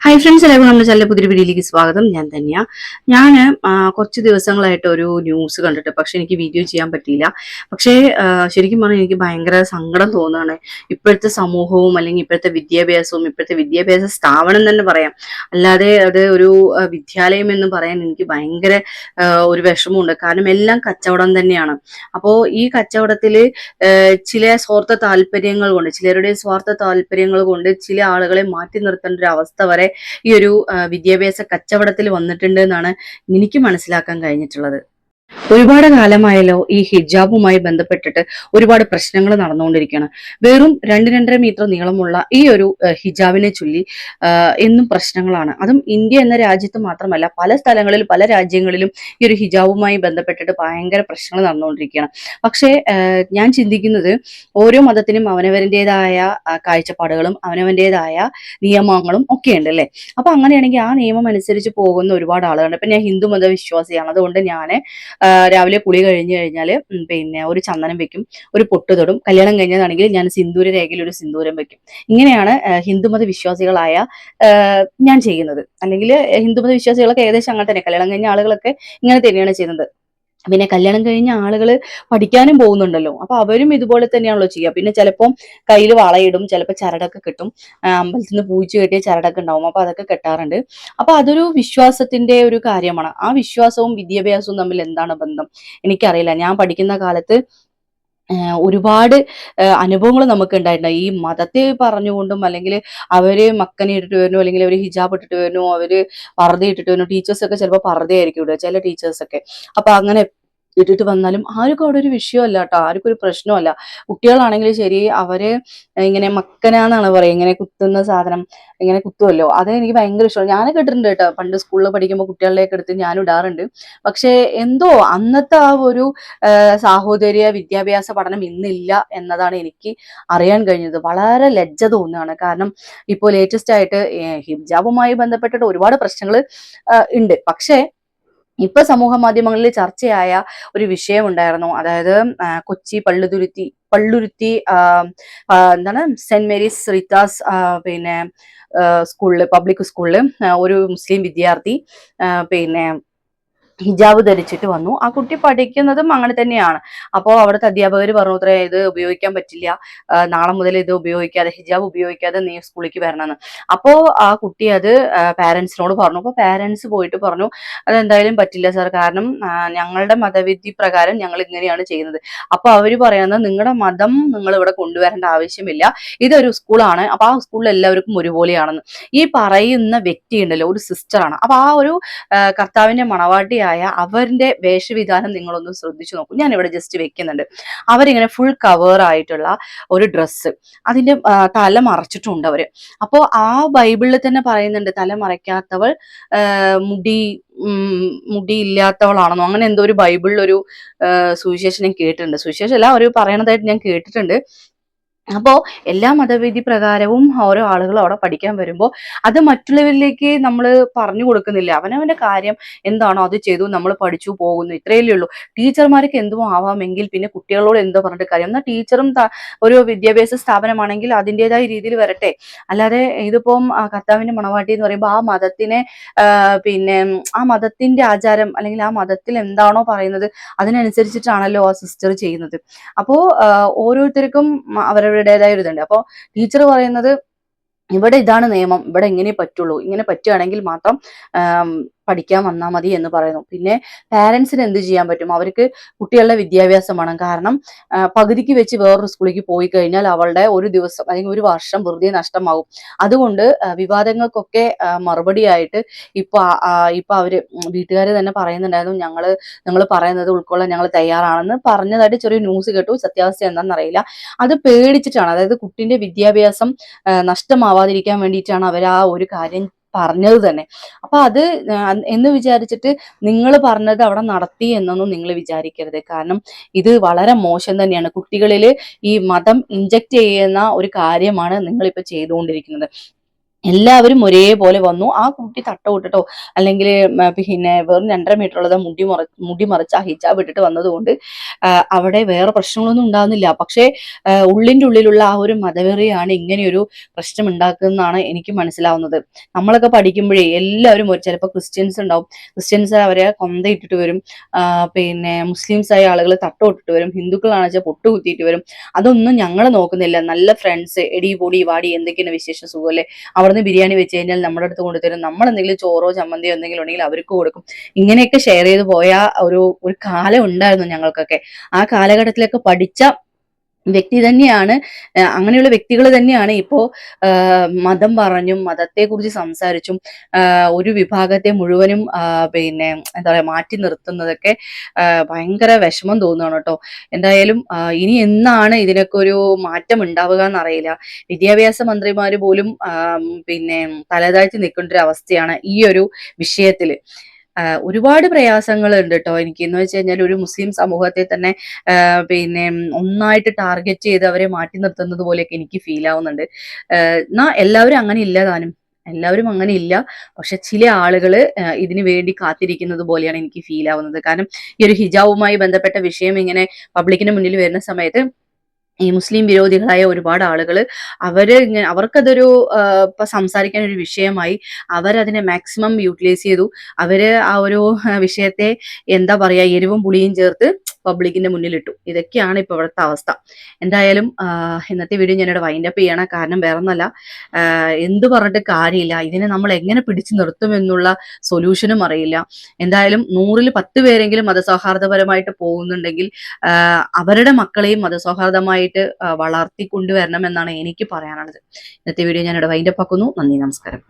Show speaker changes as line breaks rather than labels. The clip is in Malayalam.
ഹായ് ഫ്രണ്ട്സ്, എല്ലാവർക്കും നമ്മുടെ ചാനലിലെ പുതിയൊരു വീഡിയോയിലേക്ക് സ്വാഗതം. ഞാൻ തന്നെയാ. ഞാൻ കുറച്ച് ദിവസങ്ങളായിട്ട് ഒരു ന്യൂസ് കണ്ടിട്ട്, പക്ഷെ എനിക്ക് വീഡിയോ ചെയ്യാൻ പറ്റിയില്ല. പക്ഷേ ശരിക്കും പറഞ്ഞാൽ എനിക്ക് ഭയങ്കര സങ്കടം തോന്നുകയാണ്. ഇപ്പോഴത്തെ സമൂഹവും അല്ലെങ്കിൽ ഇപ്പോഴത്തെ വിദ്യാഭ്യാസവും ഇപ്പോഴത്തെ വിദ്യാഭ്യാസ സ്ഥാപനം തന്നെ പറയാം, അല്ലാതെ അത് ഒരു വിദ്യാലയം എന്ന് പറയാൻ എനിക്ക് ഭയങ്കര ഒരു വിഷമമുണ്ട്. കാരണം എല്ലാം കച്ചവടം തന്നെയാണ്. അപ്പോൾ ഈ കച്ചവടത്തിൽ ചില സ്വാർത്ഥ താല്പര്യങ്ങൾ കൊണ്ട്, ചിലരുടെ സ്വാർത്ഥ താല്പര്യങ്ങൾ കൊണ്ട് ചില ആളുകളെ മാറ്റി നിർത്തേണ്ട ഒരു അവസ്ഥ വരെ ഈ ഒരു വിദ്യാഭ്യാസ കച്ചവടത്തിൽ വന്നിട്ടുണ്ട് എന്നാണ് എനിക്ക് മനസ്സിലാക്കാൻ കഴിഞ്ഞിട്ടുള്ളത്. ഒരുപാട് കാലമായല്ലോ ഈ ഹിജാബുമായി ബന്ധപ്പെട്ടിട്ട് ഒരുപാട് പ്രശ്നങ്ങൾ നടന്നുകൊണ്ടിരിക്കുകയാണ്. വെറും 2-2.5 മീറ്റർ നീളമുള്ള ഈ ഒരു ഹിജാബിനെ ചൊല്ലി എന്നും പ്രശ്നങ്ങളാണ്. അതും ഇന്ത്യ എന്ന രാജ്യത്ത് മാത്രമല്ല, പല സ്ഥലങ്ങളിലും പല രാജ്യങ്ങളിലും ഈ ഒരു ഹിജാബുമായി ബന്ധപ്പെട്ടിട്ട് ഭയങ്കര പ്രശ്നങ്ങൾ നടന്നുകൊണ്ടിരിക്കുകയാണ്. പക്ഷേ ഞാൻ ചിന്തിക്കുന്നത്, ഓരോ മതത്തിനും അവനവൻ്റെതായ കാഴ്ചപ്പാടുകളും അവനവൻ്റെതായ നിയമങ്ങളും ഒക്കെ ഉണ്ട് അല്ലേ. അപ്പൊ അങ്ങനെയാണെങ്കിൽ ആ നിയമം അനുസരിച്ച് പോകുന്ന ഒരുപാട് ആളുകളുണ്ട്. ഇപ്പൊ ഞാൻ ഹിന്ദു മത വിശ്വാസിയാണ്. അതുകൊണ്ട് ഞാൻ രാവിലെ കുളി കഴിഞ്ഞു കഴിഞ്ഞാൽ പിന്നെ ഒരു ചന്ദനം വെക്കും, ഒരു പൊട്ട് തൊടും. കല്യാണം കഴിഞ്ഞതാണെങ്കിൽ ഞാൻ സിന്ദൂര രേഖയിൽ ഒരു സിന്ദൂരം വെക്കും. ഇങ്ങനെയാണ് ഹിന്ദുമത വിശ്വാസികളായ ഞാൻ ചെയ്യുന്നത്. അല്ലെങ്കിൽ ഹിന്ദുമത വിശ്വാസികളൊക്കെ ഏകദേശം അങ്ങനെ തന്നെ, കല്യാണം കഴിഞ്ഞ ആളുകളൊക്കെ ഇങ്ങനെ തന്നെയാണ് ചെയ്യുന്നത്. പിന്നെ കല്യാണം കഴിഞ്ഞ ആളുകൾ പഠിക്കാനും പോകുന്നുണ്ടല്ലോ, അപ്പൊ അവരും ഇതുപോലെ തന്നെയാണല്ലോ ചെയ്യുക. പിന്നെ ചിലപ്പം കയ്യിൽ വളയിടും, ചിലപ്പോൾ ചരടൊക്കെ കിട്ടും. അമ്പലത്തിൽ നിന്ന് പൂച്ച കെട്ടിയ ചരടൊക്കെ ഉണ്ടാവും, അപ്പൊ അതൊക്കെ കെട്ടാറുണ്ട്. അപ്പൊ അതൊരു വിശ്വാസത്തിന്റെ ഒരു കാര്യമാണ്. ആ വിശ്വാസവും വിദ്യാഭ്യാസവും തമ്മിൽ എന്താണ് ബന്ധം എനിക്കറിയില്ല. ഞാൻ പഠിക്കുന്ന കാലത്ത് ഒരുപാട് അനുഭവങ്ങൾ നമുക്ക് ഉണ്ടായിട്ടുണ്ട്. ഈ മതത്തെ പറഞ്ഞുകൊണ്ടും, അല്ലെങ്കിൽ അവര് മക്കനെ ഇട്ടിട്ട് വരുന്നു, അല്ലെങ്കിൽ അവര് ഹിജാബ് ഇട്ടിട്ട് വരുന്നു, അവര് പർദ്ദ ഇട്ടിട്ട് വരുന്നു. ടീച്ചേഴ്സ് ഒക്കെ ചിലപ്പോൾ പർദ്ദയായിരിക്കും ഇടുക, ചില ടീച്ചേഴ്സ് ഒക്കെ. അപ്പൊ അങ്ങനെ ഇട്ടിട്ട് വന്നാലും ആർക്കും അവിടെ ഒരു വിഷയമല്ല കേട്ടോ, ആർക്കും ഒരു പ്രശ്നമല്ല. കുട്ടികളാണെങ്കിലും ശരി, അവര് ഇങ്ങനെ മക്കനാന്നാണ് പറയുക, ഇങ്ങനെ കുത്തുന്ന സാധനം ഇങ്ങനെ കുത്തുമല്ലോ, അത് എനിക്ക് ഭയങ്കര ഇഷ്ടമാണ്. ഞാനൊക്കെ ഇട്ടിട്ടുണ്ട് കേട്ടോ, പണ്ട് സ്കൂളിൽ പഠിക്കുമ്പോൾ കുട്ടികളിലേക്ക് എടുത്ത് ഞാൻ ഇടാറുണ്ട്. പക്ഷെ എന്തോ അന്നത്തെ ആ ഒരു സാഹോദര്യ വിദ്യാഭ്യാസ പഠനം ഇന്നില്ല എന്നതാണ് എനിക്ക് അറിയാൻ കഴിഞ്ഞത്. വളരെ ലജ്ജ തോന്നുകയാണ്. കാരണം ഇപ്പോൾ ലേറ്റസ്റ്റ് ആയിട്ട് ഹിജാബുമായി ബന്ധപ്പെട്ടിട്ട് ഒരുപാട് പ്രശ്നങ്ങൾ ഉണ്ട്. പക്ഷേ ഇപ്പൊ സമൂഹ മാധ്യമങ്ങളിൽ ചർച്ചയായ ഒരു വിഷയം ഉണ്ടായിരുന്നു. അതായത് കൊച്ചി പള്ളുരുത്തി എന്താണ് സെന്റ് മേരീസ് റിത്താസ് പിന്നെ സ്കൂളില്, പബ്ലിക് സ്കൂളില് ഒരു മുസ്ലിം വിദ്യാർത്ഥി പിന്നെ ഹിജാബ് ധരിച്ചിട്ട് വന്നു. ആ കുട്ടി പഠിക്കുന്നതും അങ്ങനെ തന്നെയാണ്. അപ്പോൾ അവിടുത്തെ അധ്യാപകർ പറഞ്ഞു അത്രേ, ഇത് ഉപയോഗിക്കാൻ പറ്റില്ല, നാളെ മുതൽ ഇത് ഉപയോഗിക്കാതെ, ഹിജാബ് ഉപയോഗിക്കാതെ നീ സ്കൂളിലേക്ക് വരണമെന്ന്. അപ്പോൾ ആ കുട്ടി അത് പാരന്റ്സിനോട് പറഞ്ഞു. അപ്പോൾ പാരന്റ്സ് പോയിട്ട് പറഞ്ഞു, അതെന്തായാലും പറ്റില്ല സാർ, കാരണം ഞങ്ങളുടെ മതവിധി പ്രകാരം ഞങ്ങൾ ഇങ്ങനെയാണ് ചെയ്യുന്നത്. അപ്പൊ അവര് പറയുന്നത്, നിങ്ങളുടെ മതം നിങ്ങൾ ഇവിടെ കൊണ്ടുവരേണ്ട ആവശ്യമില്ല, ഇതൊരു സ്കൂളാണ്, അപ്പൊ ആ സ്കൂളിൽ എല്ലാവർക്കും ഒരുപോലെയാണെന്ന്. ഈ പറയുന്ന വ്യക്തി ഉണ്ടല്ലോ, ഒരു സിസ്റ്ററാണ്. അപ്പൊ ആ ഒരു കർത്താവിന്റെ മണവാട്ടിയായ അവരുടെ വേഷവിധാനം നിങ്ങളൊന്ന് ശ്രദ്ധിച്ചു നോക്കും. ഞാൻ ഇവിടെ ജസ്റ്റ് വെക്കുന്നുണ്ട്. അവരിങ്ങനെ ഫുൾ കവർ ആയിട്ടുള്ള ഒരു ഡ്രസ്സ്, അതിന്റെ തല മറച്ചിട്ടുണ്ട് അവര്. അപ്പോ ആ ബൈബിളിൽ തന്നെ പറയുന്നുണ്ട്, തല മറയ്ക്കാത്തവൾ മുടി മുടിയില്ലാത്തവളാണെന്നോ അങ്ങനെ എന്തോ ഒരു ബൈബിളിൽ ഒരു സുവിശേഷം ഞാൻ കേട്ടിട്ടുണ്ട്. സുവിശേഷം അല്ല, ഒരു പറയണതായിട്ട് ഞാൻ കേട്ടിട്ടുണ്ട്. അപ്പോൾ എല്ലാ മതവിധി പ്രകാരവും ഓരോ ആളുകളും അവിടെ പഠിക്കാൻ വരുമ്പോൾ അത് മറ്റുള്ളവരിലേക്ക് നമ്മൾ പറഞ്ഞു കൊടുക്കുന്നില്ല. അവനവന്റെ കാര്യം എന്താണോ അത് ചെയ്തു, നമ്മൾ പഠിച്ചു പോകുന്നു, ഇത്രയല്ലേ ഉള്ളൂ. ടീച്ചർമാർക്ക് എന്തോ ആവാമെങ്കിൽ പിന്നെ കുട്ടികളോട് എന്തോ പറഞ്ഞിട്ട് കാര്യം. എന്നാൽ ടീച്ചറും ഒരു വിദ്യാഭ്യാസ സ്ഥാപനമാണെങ്കിൽ അതിൻ്റെതായ രീതിയിൽ വരട്ടെ. അല്ലാതെ ഇതിപ്പം കർത്താവിന്റെ മണവാട്ടി എന്ന് പറയുമ്പോൾ ആ മതത്തിനെ പിന്നെ ആ മതത്തിന്റെ ആചാരം അല്ലെങ്കിൽ ആ മതത്തിൽ എന്താണോ പറയുന്നത് അതിനനുസരിച്ചിട്ടാണല്ലോ ആ സിസ്റ്റർ ചെയ്യുന്നത്. അപ്പോ ഓരോരുത്തർക്കും അവരവരുടേതായ ഒരു ഇതുണ്ട്. അപ്പോൾ ടീച്ചർ പറയുന്നത്, ഇവിടെ ഇതാണ് നിയമം, ഇവിടെ ഇങ്ങനെ പറ്റുള്ളൂ, ഇങ്ങനെ പറ്റുകയാണെങ്കിൽ മാത്രം പഠിക്കാൻ വന്നാൽ മതി എന്ന് പറയുന്നു. പിന്നെ പാരന്റ്സിന് എന്ത് ചെയ്യാൻ പറ്റും? അവർക്ക് കുട്ടികളുടെ വിദ്യാഭ്യാസം വേണം. കാരണം പകുതിക്ക് വെച്ച് വേറൊരു സ്കൂളിലേക്ക് പോയി കഴിഞ്ഞാൽ അവളുടെ ഒരു ദിവസം അല്ലെങ്കിൽ ഒരു വർഷം വെറുതെ നഷ്ടമാകും. അതുകൊണ്ട് വിവാദങ്ങൾക്കൊക്കെ മറുപടിയായിട്ട് ഇപ്പൊ അവര് വീട്ടുകാർ തന്നെ പറയുന്നുണ്ടായിരുന്നു, നിങ്ങൾ പറയുന്നത് ഉൾക്കൊള്ളാൻ ഞങ്ങൾ തയ്യാറാണെന്ന് പറഞ്ഞതായിട്ട് ചെറിയ ന്യൂസ് കേട്ടു. സത്യാവസ്ഥ എന്താണെന്ന് അറിയില്ല. അത് പേടിച്ചിട്ടാണ്, അതായത് കുട്ടിന്റെ വിദ്യാഭ്യാസം നഷ്ടമാവാതിരിക്കാൻ വേണ്ടിയിട്ടാണ് അവർ ആ ഒരു കാര്യം പറഞ്ഞത് തന്നെ. അപ്പൊ അത് എന്ന് വിചാരിച്ചിട്ട് നിങ്ങൾ പറഞ്ഞത് അവിടെ നടത്തി എന്നൊന്നും നിങ്ങൾ വിചാരിക്കരുത്. കാരണം ഇത് വളരെ മോശം തന്നെയാണ്. കുട്ടികളിൽ ഈ മതം ഇൻജക്ട് ചെയ്യുന്ന ഒരു കാര്യമാണ് നിങ്ങളിപ്പോ ചെയ്തുകൊണ്ടിരിക്കുന്നത്. എല്ലാവരും ഒരേപോലെ വന്നു. ആ കുട്ടി തട്ടമിട്ടിട്ടോ അല്ലെങ്കിൽ പിന്നെ വെറും 2.5 മീറ്റർ ഉള്ളത് മുടി മറിച്ച് ആ ഹിജാബ് ഇട്ടിട്ട് വന്നതുകൊണ്ട് അവിടെ വേറെ പ്രശ്നങ്ങളൊന്നും ഉണ്ടാകുന്നില്ല. പക്ഷേ ഉള്ളിന്റെ ഉള്ളിലുള്ള ആ ഒരു മതവെറിയാണ് ഇങ്ങനെയൊരു പ്രശ്നം ഉണ്ടാക്കുന്നതാണ് എനിക്ക് മനസ്സിലാവുന്നത്. നമ്മളൊക്കെ പഠിക്കുമ്പോഴേ എല്ലാവരും ചിലപ്പോൾ ക്രിസ്ത്യൻസ് ഉണ്ടാവും. ക്രിസ്ത്യൻസ് അവരെ കൊന്തയിട്ടിട്ട് വരും. പിന്നെ മുസ്ലിംസ് ആയ ആളുകൾ തട്ടമിട്ടിട്ട് വരും. ഹിന്ദുക്കളാണെന്ന് വെച്ചാൽ പൊട്ട് കുത്തിയിട്ട് വരും. അതൊന്നും ഞങ്ങൾ നോക്കുന്നില്ല. നല്ല ഫ്രണ്ട്സ്, എടി പൊടി വാടി എന്തൊക്കെയാണ് വിശേഷം, സുഖമല്ലേ, അവിടുന്ന് ബിരിയാണി വെച്ച് കഴിഞ്ഞാൽ നമ്മുടെ അടുത്ത് കൊണ്ടുതരും. നമ്മൾ എന്തെങ്കിലും ചോറോ ചമ്മന്തിയോ എന്തെങ്കിലും ഉണ്ടെങ്കിൽ അവർക്ക് കൊടുക്കും. ഇങ്ങനെയൊക്കെ ഷെയർ ചെയ്ത് പോയ ഒരു ഒരു കാലം ഉണ്ടായിരുന്നു ഞങ്ങൾക്കൊക്കെ. ആ കാലഘട്ടത്തിലൊക്കെ പഠിച്ച വ്യക്തി തന്നെയാണ്, അങ്ങനെയുള്ള വ്യക്തികൾ തന്നെയാണ് ഇപ്പോ മതം പറഞ്ഞും മതത്തെക്കുറിച്ച് സംസാരിച്ചും ഒരു വിഭാഗത്തെ മുഴുവനും പിന്നെ എന്താ പറയാ മാറ്റി നിർത്തുന്നതൊക്കെ ഭയങ്കര വിഷമം തോന്നുകയാണ് കേട്ടോ. എന്തായാലും ഇനി എന്നാണ് ഇതിനൊക്കെ ഒരു മാറ്റം ഉണ്ടാവുക എന്നറിയില്ല. വിദ്യാഭ്യാസ മന്ത്രിമാര് പോലും പിന്നെ തലതാഴ്ത്തി നിൽക്കേണ്ട ഒരു അവസ്ഥയാണ് ഈ ഒരു വിഷയത്തില്. ഒരുപാട് പ്രയാസങ്ങൾ ഉണ്ട് കേട്ടോ എനിക്ക്. എന്ന് വെച്ച് കഴിഞ്ഞാൽ ഒരു മുസ്ലിം സമൂഹത്തെ തന്നെ പിന്നെ ഒന്നായിട്ട് ടാർഗറ്റ് ചെയ്ത് അവരെ മാറ്റി നിർത്തുന്നത് പോലെയൊക്കെ എനിക്ക് ഫീൽ ആവുന്നുണ്ട്. എന്നാ എല്ലാവരും അങ്ങനെ ഇല്ല താനും, എല്ലാവരും അങ്ങനെ ഇല്ല. പക്ഷെ ചില ആളുകൾ ഇതിനു വേണ്ടി കാത്തിരിക്കുന്നത് പോലെയാണ് എനിക്ക് ഫീൽ ആവുന്നത്. കാരണം ഈ ഒരു ഹിജാബുമായി ബന്ധപ്പെട്ട വിഷയം ഇങ്ങനെ പബ്ലിക്കിന് മുന്നിൽ വരുന്ന സമയത്ത് ഈ മുസ്ലിം വിരോധികളായ ഒരുപാട് ആളുകൾ അവർക്കതൊരു ഇപ്പൊ സംസാരിക്കാൻ ഒരു വിഷയമായി. അവരതിനെ മാക്സിമം യൂട്ടിലൈസ് ചെയ്തു. അവര് ആ ഒരു വിഷയത്തെ എന്താ പറയാ എരിവും പുളിയും ചേർത്ത് പബ്ലിക്കിന്റെ മുന്നിലിട്ടു. ഇതൊക്കെയാണ് ഇപ്പൊ ഇവിടുത്തെ അവസ്ഥ. എന്തായാലും ഇന്നത്തെ വീഡിയോ ഞാനിവിടെ വൈൻഡപ്പ് ചെയ്യണം. കാരണം വേറൊന്നല്ല, എന്ത് പറഞ്ഞിട്ട് കാര്യമില്ല. ഇതിനെ നമ്മൾ എങ്ങനെ പിടിച്ചു നിർത്തുമെന്നുള്ള സൊല്യൂഷനും അറിയില്ല. എന്തായാലും 100-ൽ 10 പേരെങ്കിലും മതസൗഹാർദ്ദപരമായിട്ട് പോകുന്നുണ്ടെങ്കിൽ അവരുടെ മക്കളെയും മതസൗഹാർദ്ദമായിട്ട് വളർത്തിക്കൊണ്ടുവരണം എന്നാണ് എനിക്ക് പറയാനുള്ളത്. ഇന്നത്തെ വീഡിയോ ഞാനിവിടെ വൈൻഡപ്പ് ആക്കുന്നു. നന്ദി, നമസ്കാരം.